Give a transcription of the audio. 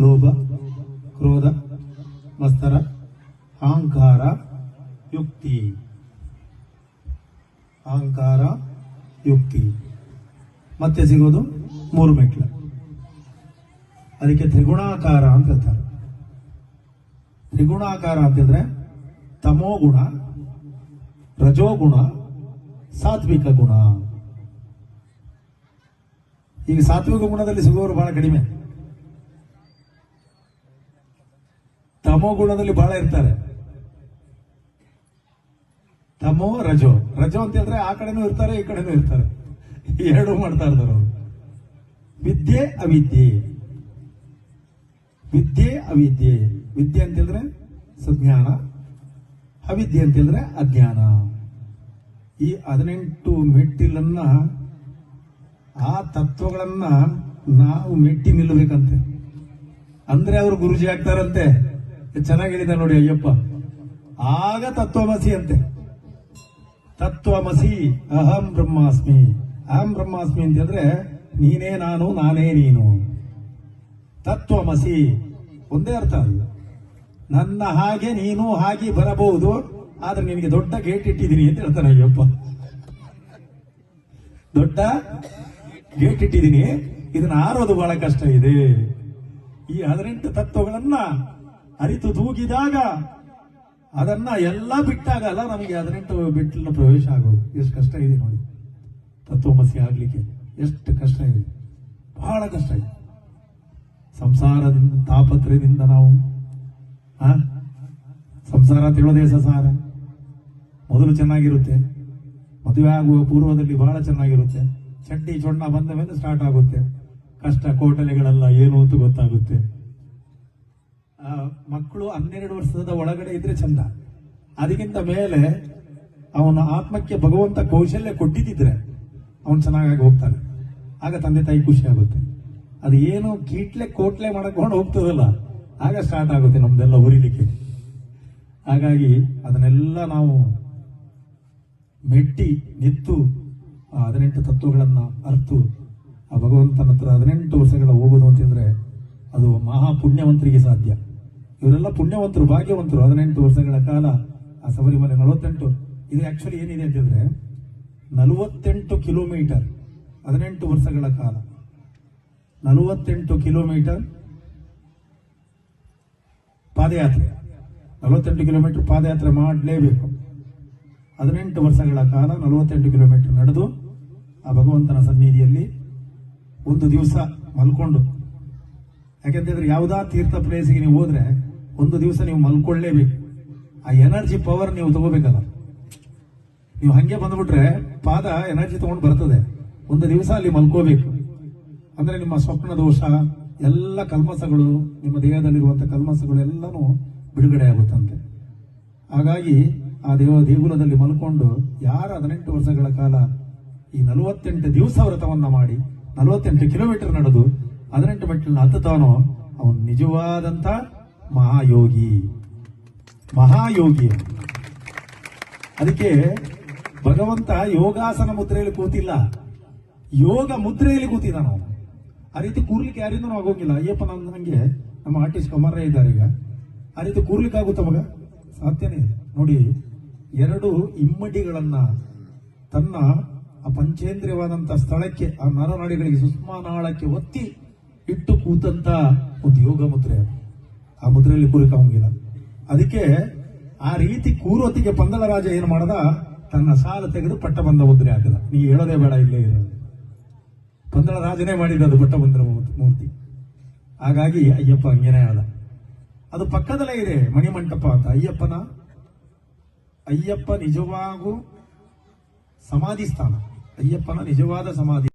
ಲೋಭ, ಕ್ರೋಧ, ಮತ್ಸರ, ಅಹಂಕಾರ, ಯುಕ್ತಿ. ಅಹಂಕಾರ, ಯುಕ್ತಿ. ಮತ್ತೆ ಸಿಗೋದು 3 ಮೆಟ್ಲು. ಅದಕ್ಕೆ ತ್ರಿಗುಣಾಕಾರ ಅಂತ ಹೇಳ್ತಾರೆ. ತ್ರಿಗುಣಾಕಾರ ಅಂತಂದ್ರೆ ತಮೋಗುಣ, ರಜೋಗುಣ, ಸಾತ್ವಿಕ ಗುಣ. ಈಗ ಸಾತ್ವಿಕ ಗುಣದಲ್ಲಿ ಸಿಗುವವರು ಬಹಳ ಕಡಿಮೆ, ತಮೋ ಗುಣದಲ್ಲಿ ಬಹಳ ಇರ್ತಾರೆ. ತಮೋ ರಜೋ. ರಜೋ ಅಂತ ಹೇಳಿದ್ರೆ ಆ ಕಡೆನೂ ಇರ್ತಾರೆ, ಈ ಕಡೆನೂ ಇರ್ತಾರೆ, ಎರಡೂ ಮಾಡ್ತಾ ಇರ್ತಾರೆ ಅವರು. ವಿದ್ಯೆ ಅವಿದ್ಯೆ. ವಿದ್ಯೆ ಅವಿದ್ಯೆ. ವಿದ್ಯೆ ಅಂತ ಹೇಳಿದ್ರೆ ಸುಜ್ಞಾನ, ಅವಿದ್ಯೆ ಅಂತ ಹೇಳಿದ್ರೆ ಅಜ್ಞಾನ. ಈ 18 ಮೆಟ್ಟಿಲನ್ನ, ಆ ತತ್ವಗಳನ್ನ ನಾವು ಮೆಟ್ಟಿ ನಿಲ್ಲಬೇಕಂತೆ. ಅಂದ್ರೆ ಅವರು ಗುರುಜಿ ಆಗ್ತಾರಂತೆ. ಚೆನ್ನಾಗಿ ಹೇಳಿದ ನೋಡಿ ಅಯ್ಯಪ್ಪ. ಆಗ ತತ್ವಮಸಿ ಅಂತೆ. ತತ್ವಮಸಿ ಅಹಂ ಬ್ರಹ್ಮಾಸ್ಮಿ. ಅಹಂ ಬ್ರಹ್ಮಾಸ್ಮಿ ಅಂತ ಹೇಳಿದ್ರೆ ನೀನೇ ನಾನು, ನಾನೇ ನೀನು. ತತ್ವಮಸಿ ಒಂದೇ ಅರ್ಥ ಅದು. ನನ್ನ ಹಾಗೆ ನೀನು ಹಾಗೆ ಬರಬಹುದು, ಆದ್ರೆ ನಿನಗೆ ದೊಡ್ಡ ಗೇಟ್ ಇಟ್ಟಿದ್ದೀನಿ ಅಂತ ಹೇಳ್ತಾನೆ ಅಯ್ಯಪ್ಪ. ದೊಡ್ಡ ಗೇಟ್ ಇಟ್ಟಿದ್ದೀನಿ, ಇದನ್ನ ಆರೋದು ಬಹಳ ಕಷ್ಟ ಇದೆ. ಈ 18 ತತ್ವಗಳನ್ನ ಅರಿತು ತೂಗಿದಾಗ, ಅದನ್ನ ಎಲ್ಲ ಬಿಟ್ಟಾಗಲ್ಲ ನಮಗೆ 18 ಬಿಟ್ಟಿನ ಪ್ರವೇಶ ಆಗೋದು. ಎಷ್ಟು ಕಷ್ಟ ಇದೆ ನೋಡಿ, ತತ್ವಮಸಿ ಆಗ್ಲಿಕ್ಕೆ ಎಷ್ಟು ಕಷ್ಟ ಇದೆ, ಬಹಳ ಕಷ್ಟ ಇದೆ. ಸಂಸಾರದಿಂದ, ತಾಪತ್ರಯದಿಂದ ನಾವು ಸಂಸಾರ ತಿಳೋದೇ ಸಸಾರ. ಮೊದಲು ಚೆನ್ನಾಗಿರುತ್ತೆ, ಮದುವೆ ಆಗುವ ಪೂರ್ವದಲ್ಲಿ ಬಹಳ ಚೆನ್ನಾಗಿರುತ್ತೆ. ಚಡ್ಡಿ ಚೊಣ್ಣ ಬಂದ ಮೇಲೆ ಸ್ಟಾರ್ಟ್ ಆಗುತ್ತೆ ಕಷ್ಟ. ಕೋಟಲೆಗಳೆಲ್ಲ ಏನು ಅಂತ ಗೊತ್ತಾಗುತ್ತೆ. ಮಕ್ಕಳು 12 ವರ್ಷದ ಒಳಗಡೆ ಇದ್ರೆ ಚಂದ. ಅದಕ್ಕಿಂತ ಮೇಲೆ ಅವನ ಆತ್ಮಕ್ಕೆ ಭಗವಂತ ಕೌಶಲ್ಯ ಕೊಟ್ಟಿದ್ದಿದ್ರೆ ಅವನು ಚೆನ್ನಾಗಿ ಹೋಗ್ತಾನೆ. ಆಗ ತಂದೆ ತಾಯಿ ಖುಷಿ ಆಗುತ್ತೆ. ಅದು ಏನು ಕೀಟ್ಲೆ ಕೋಟ್ಲೆ ಮಾಡ್ಕೊಂಡು ಹೋಗ್ತದಲ್ಲ, ಆಗ ಸ್ಟಾರ್ಟ್ ಆಗುತ್ತೆ ನಮ್ದೆಲ್ಲ ಉರಿಲಿಕ್ಕೆ. ಹಾಗಾಗಿ ಅದನ್ನೆಲ್ಲ ನಾವು ಮೆಟ್ಟಿ ನಿತ್ತು ಆ 18 ತತ್ವಗಳನ್ನ ಅರ್ತು ಆ ಭಗವಂತನ ಹತ್ರ 18 ವರ್ಷಗಳ ಹೋಗೋದು ಅಂತಂದ್ರೆ ಅದು ಮಹಾ ಪುಣ್ಯವಂತರಿಗೆ ಸಾಧ್ಯ. ಇವರೆಲ್ಲ ಪುಣ್ಯವಂತರು, ಭಾಗ್ಯವಂತರು. 18 ವರ್ಷಗಳ ಕಾಲ ಆ ಶಬರಿಮಲೆ 48. ಇದು ಆಕ್ಚುಲಿ ಏನಿದೆ ಅಂತಂದ್ರೆ 48 ಕಿಲೋಮೀಟರ್ 18 ವರ್ಷಗಳ ಕಾಲ. 48 ಕಿಲೋಮೀಟರ್ ಪಾದಯಾತ್ರೆ. 48 ಕಿಲೋಮೀಟರ್ ಪಾದಯಾತ್ರೆ ಮಾಡಲೇಬೇಕು. 18 ವರ್ಷಗಳ ಕಾಲ 48 ಕಿಲೋಮೀಟರ್ ನಡೆದು ಆ ಭಗವಂತನ ಸನ್ನಿಧಿಯಲ್ಲಿ ಒಂದು ದಿವಸ ಮಲ್ಕೊಂಡು. ಯಾಕೆಂತಂದ್ರೆ ಯಾವುದಾ ತೀರ್ಥ ಪ್ಲೇಸಿಗೆ ನೀವು ಹೋದ್ರೆ ಒಂದು ದಿವಸ ನೀವು ಮಲ್ಕೊಳ್ಳೇಬೇಕು. ಆ ಎನರ್ಜಿ ಪವರ್ ನೀವು ತಗೋಬೇಕಲ್ಲ. ನೀವು ಹಂಗೆ ಬಂದ್ಬಿಟ್ರೆ ಪಾದ ಎನರ್ಜಿ ತಗೊಂಡು ಬರ್ತದೆ. ಒಂದು ದಿವಸ ಅಲ್ಲಿ ಮಲ್ಕೋಬೇಕು. ಅಂದ್ರೆ ನಿಮ್ಮ ಸ್ವಪ್ನ ದೋಷ ಎಲ್ಲ ಕಲ್ಮಸಗಳು, ನಿಮ್ಮ ದೇಹದಲ್ಲಿರುವಂತಹ ಕಲ್ಮಸಗಳು ಎಲ್ಲನೂ ಬಿಡುಗಡೆ ಆಗುತ್ತಂತೆ. ಹಾಗಾಗಿ ಆ ದೇಗುಲದಲ್ಲಿ ಮಲ್ಕೊಂಡು ಯಾರು 18 ವರ್ಷಗಳ ಕಾಲ ಈ 48 ದಿವಸ ವ್ರತವನ್ನ ಮಾಡಿ 48 ಕಿಲೋಮೀಟರ್ ನಡೆದು 18 ಮೆಟ್ಟಿಲನ್ನ ಹತ್ತುತ್ತಾನೋ ಅವನು ನಿಜವಾದಂತ ಮಹಾಯೋಗಿ. ಮಹಾಯೋಗಿ. ಅದಕ್ಕೆ ಭಗವಂತ ಯೋಗಾಸನ ಮುದ್ರೆಯಲ್ಲಿ ಕೂತಿಲ್ಲ, ಯೋಗ ಮುದ್ರೆಯಲ್ಲಿ ಕೂತಿದ್ದಾನ ಅವನು. ಆ ರೀತಿ ಕೂರ್ಲಿಕ್ಕೆ ಯಾರಿಂದನೂ ಆಗೋಗಿಲ್ಲ. ಅಯ್ಯಪ್ಪ ನಂಗೆ ನಮ್ಮ ಆರ್ಟಿಸ್ಟ್ ಕಮರ್ರೆ ಇದ್ದಾರೆ. ಈಗ ಆ ರೀತಿ ಕೂರ್ಲಿಕ್ಕೆ ಆಗುತ್ತ ಮಗ? ಸಾಧ್ಯನೇ ನೋಡಿ. 2 ಇಮ್ಮಡಿಗಳನ್ನ ತನ್ನ ಆ ಪಂಚೇಂದ್ರಿಯವಾದಂತಹ ಸ್ಥಳಕ್ಕೆ, ಆ ನರನಾಡಿಗಳಿಗೆ, ಸುಷ್ಮಾನಾಳಕ್ಕೆ ಒತ್ತಿ ಇಟ್ಟು ಕೂತಂತ ಒಂದು ಯೋಗ ಮುದ್ರೆ. ಆ ಮುದ್ರೆಯಲ್ಲಿ ಕೂರಕ್ಕೆ ಹೋಗಿಲ್ಲ. ಅದಕ್ಕೆ ಆ ರೀತಿ ಕೂರೋತಿಗೆ ಪಂದಳ ರಾಜ ಏನು ಮಾಡದ, ತನ್ನ ಸಾಲ ತೆಗೆದು ಪಟ್ಟಬಂಧ ಮುದ್ರೆ ಹಾಕದ. ನೀ ಹೇಳೋದೇ ಬೇಡ, ಇಲ್ಲೇ ಇರೋದು. ಪಂದಳ ರಾಜನೇ ಮಾಡಿದ ಅದು ಪಟ್ಟಬಂಧನ ಮೂರ್ತಿ. ಹಾಗಾಗಿ ಅಯ್ಯಪ್ಪ ಹಂಗೇನೆ ಆದ. ಅದು ಪಕ್ಕದಲ್ಲೇ ಇದೆ ಮಣಿಮಂಟಪ ಅಂತ. ಅಯ್ಯಪ್ಪ ನಿಜವಾಗೂ ಸಮಾಧಿ ಸ್ಥಾನ. ಅಯ್ಯಪ್ಪನ ನಿಜವಾದ ಸಮಾಧಿ.